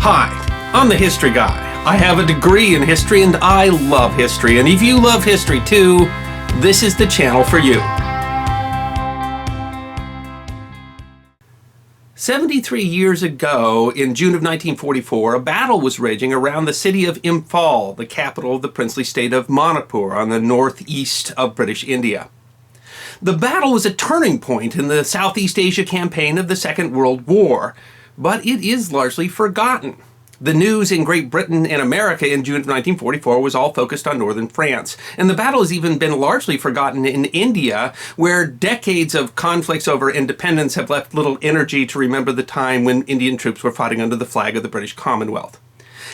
Hi, I'm the History Guy. I have a degree in history and I love history. And if you love history too, this is the channel for you. 73 years ago, in June of 1944, a battle was raging around the city of Imphal, the capital of the princely state of Manipur on the northeast of British India. The battle was a turning point in the Southeast Asia campaign of the Second World War, but it is largely forgotten. The news in Great Britain and America in June of 1944 was all focused on northern France, and the battle has even been largely forgotten in India, where decades of conflicts over independence have left little energy to remember the time when Indian troops were fighting under the flag of the British Commonwealth.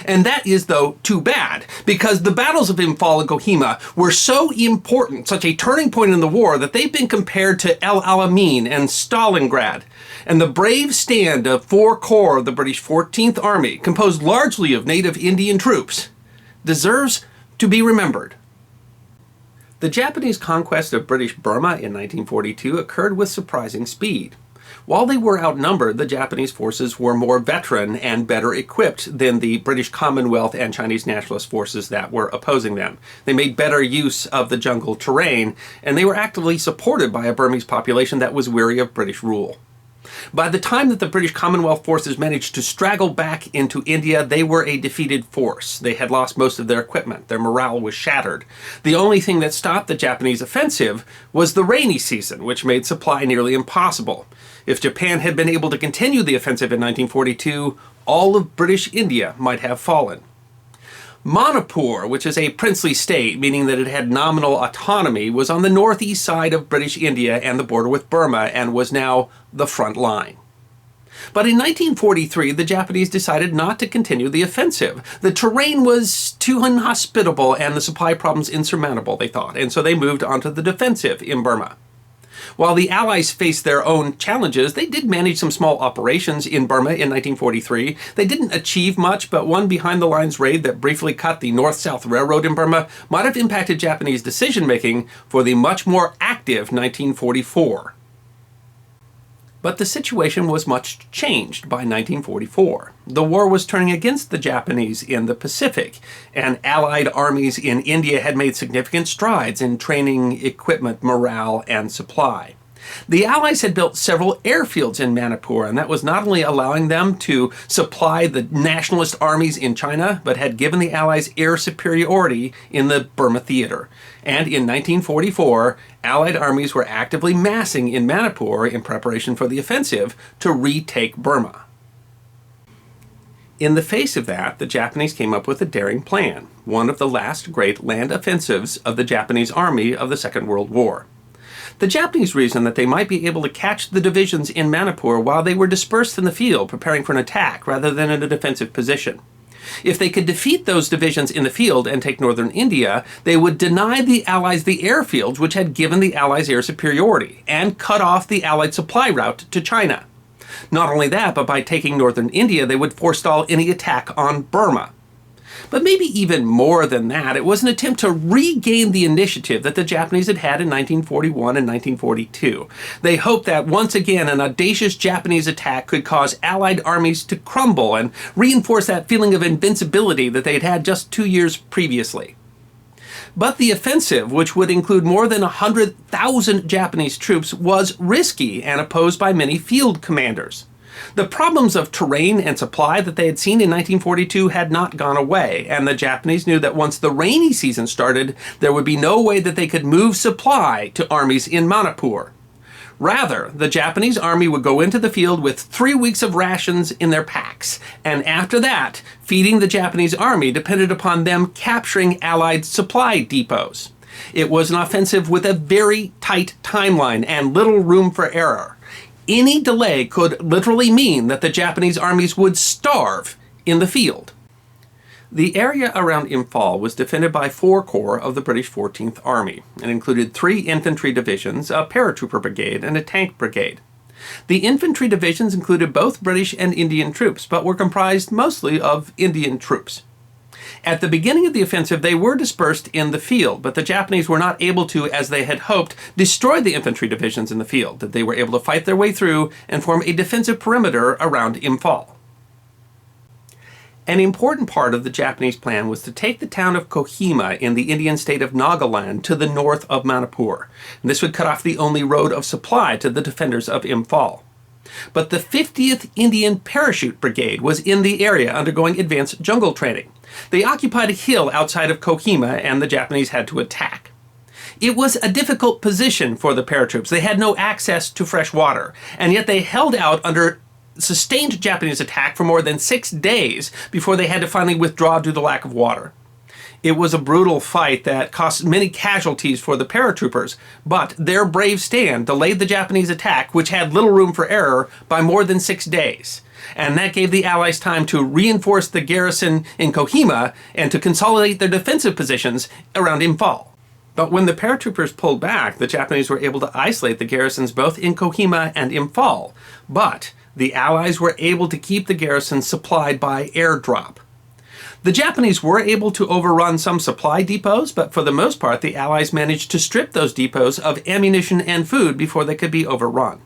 And that is, though, too bad, because the battles of Imphal and Kohima were so important, such a turning point in the war, that they've been compared to El Alamein and Stalingrad. And the brave stand of 4 corps of the British 14th Army, composed largely of native Indian troops, deserves to be remembered. The Japanese conquest of British Burma in 1942 occurred with surprising speed. While they were outnumbered, the Japanese forces were more veteran and better equipped than the British Commonwealth and Chinese nationalist forces that were opposing them. They made better use of the jungle terrain, and they were actively supported by a Burmese population that was weary of British rule. By the time that the British Commonwealth forces managed to straggle back into India, they were a defeated force. They had lost most of their equipment. Their morale was shattered. The only thing that stopped the Japanese offensive was the rainy season, which made supply nearly impossible. If Japan had been able to continue the offensive in 1942, all of British India might have fallen. Manipur, which is a princely state, meaning that it had nominal autonomy, was on the northeast side of British India and the border with Burma, and was now the front line. But in 1943, the Japanese decided not to continue the offensive. The terrain was too inhospitable and the supply problems insurmountable, they thought, and so they moved onto the defensive in Burma. While the Allies faced their own challenges, they did manage some small operations in Burma in 1943. They didn't achieve much, but one behind-the-lines raid that briefly cut the North-South Railroad in Burma might have impacted Japanese decision-making for the much more active 1944. But the situation was much changed by 1944. The war was turning against the Japanese in the Pacific, and Allied armies in India had made significant strides in training, equipment, morale, and supply. The Allies had built several airfields in Manipur, and that was not only allowing them to supply the nationalist armies in China, but had given the Allies air superiority in the Burma theater. And in 1944, Allied armies were actively massing in Manipur in preparation for the offensive to retake Burma. In the face of that, the Japanese came up with a daring plan, one of the last great land offensives of the Japanese army of the Second World War. The Japanese reasoned that they might be able to catch the divisions in Manipur while they were dispersed in the field preparing for an attack rather than in a defensive position. If they could defeat those divisions in the field and take northern India, they would deny the Allies the airfields which had given the Allies air superiority and cut off the Allied supply route to China. Not only that, but by taking northern India, they would forestall any attack on Burma. But maybe even more than that, it was an attempt to regain the initiative that the Japanese had had in 1941 and 1942. They hoped that once again an audacious Japanese attack could cause Allied armies to crumble and reinforce that feeling of invincibility that they had had just 2 years previously. But the offensive, which would include more than 100,000 Japanese troops, was risky and opposed by many field commanders. The problems of terrain and supply that they had seen in 1942 had not gone away, and the Japanese knew that once the rainy season started, there would be no way that they could move supply to armies in Manipur. Rather, the Japanese army would go into the field with 3 weeks of rations in their packs, and after that, feeding the Japanese army depended upon them capturing Allied supply depots. It was an offensive with a very tight timeline and little room for error. Any delay could literally mean that the Japanese armies would starve in the field. The area around Imphal was defended by 4 corps of the British 14th Army and included 3 infantry divisions, a paratrooper brigade, and a tank brigade. The infantry divisions included both British and Indian troops, but were comprised mostly of Indian troops. At the beginning of the offensive, they were dispersed in the field, but the Japanese were not able to, as they had hoped, destroy the infantry divisions in the field. They were able to fight their way through and form a defensive perimeter around Imphal. An important part of the Japanese plan was to take the town of Kohima in the Indian state of Nagaland to the north of Manipur. And this would cut off the only road of supply to the defenders of Imphal. But the 50th Indian Parachute Brigade was in the area undergoing advanced jungle training. They occupied a hill outside of Kohima, and the Japanese had to attack. It was a difficult position for the paratroops. They had no access to fresh water, and yet they held out under sustained Japanese attack for more than 6 days before they had to finally withdraw due to the lack of water. It was a brutal fight that cost many casualties for the paratroopers, but their brave stand delayed the Japanese attack, which had little room for error, by more than 6 days. And that gave the Allies time to reinforce the garrison in Kohima and to consolidate their defensive positions around Imphal. But when the paratroopers pulled back, the Japanese were able to isolate the garrisons both in Kohima and Imphal. But the Allies were able to keep the garrisons supplied by airdrop. The Japanese were able to overrun some supply depots, but for the most part, the Allies managed to strip those depots of ammunition and food before they could be overrun.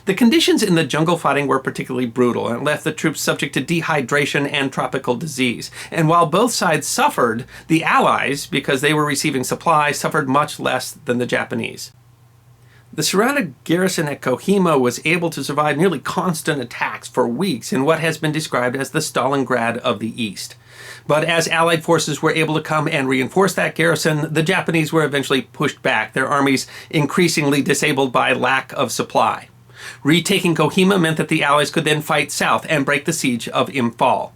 The conditions in the jungle fighting were particularly brutal and left the troops subject to dehydration and tropical disease. And while both sides suffered, the Allies, because they were receiving supplies, suffered much less than the Japanese. The surrounded garrison at Kohima was able to survive nearly constant attacks for weeks in what has been described as the Stalingrad of the East. But as Allied forces were able to come and reinforce that garrison, the Japanese were eventually pushed back, their armies increasingly disabled by lack of supply. Retaking Kohima meant that the Allies could then fight south and break the siege of Imphal.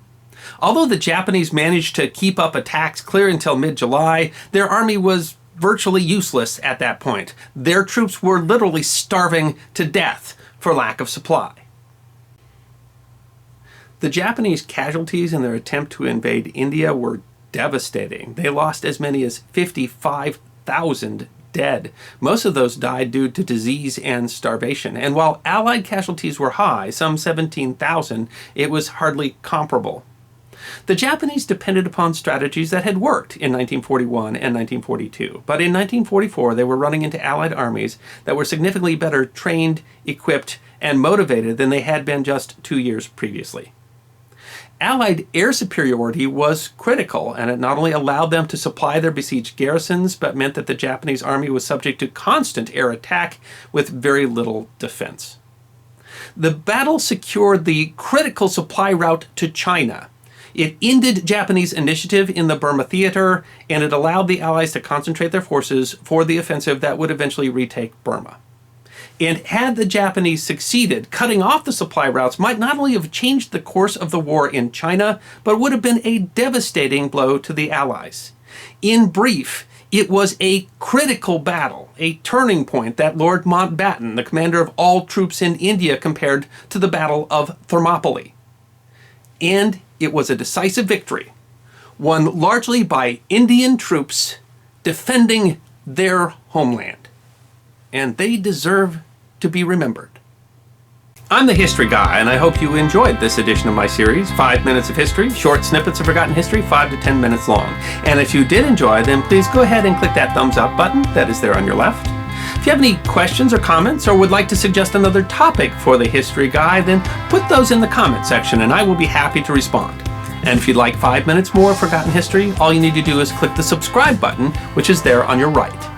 Although the Japanese managed to keep up attacks clear until mid-July, their army was virtually useless at that point. Their troops were literally starving to death for lack of supply. The Japanese casualties in their attempt to invade India were devastating. They lost as many as 55,000 dead. Most of those died due to disease and starvation. And while Allied casualties were high, some 17,000, it was hardly comparable. The Japanese depended upon strategies that had worked in 1941 and 1942, but in 1944 they were running into Allied armies that were significantly better trained, equipped, and motivated than they had been just 2 years previously. Allied air superiority was critical, and it not only allowed them to supply their besieged garrisons, but meant that the Japanese army was subject to constant air attack with very little defense. The battle secured the critical supply route to China. It ended Japanese initiative in the Burma theater, and it allowed the Allies to concentrate their forces for the offensive that would eventually retake Burma. And had the Japanese succeeded, cutting off the supply routes might not only have changed the course of the war in China, but would have been a devastating blow to the Allies. In brief, it was a critical battle, a turning point that Lord Mountbatten, the commander of all troops in India, compared to the Battle of Thermopylae. And it was a decisive victory, won largely by Indian troops defending their homeland. And they deserve to be remembered. I'm the History Guy, and I hope you enjoyed this edition of my series, 5 Minutes of History, short snippets of forgotten history, 5 to 10 minutes long. And if you did enjoy, then please go ahead and click that thumbs up button that is there on your left. If you have any questions or comments, or would like to suggest another topic for the History Guy, then put those in the comment section and I will be happy to respond. And if you'd like 5 minutes more of forgotten history, all you need to do is click the subscribe button, which is there on your right.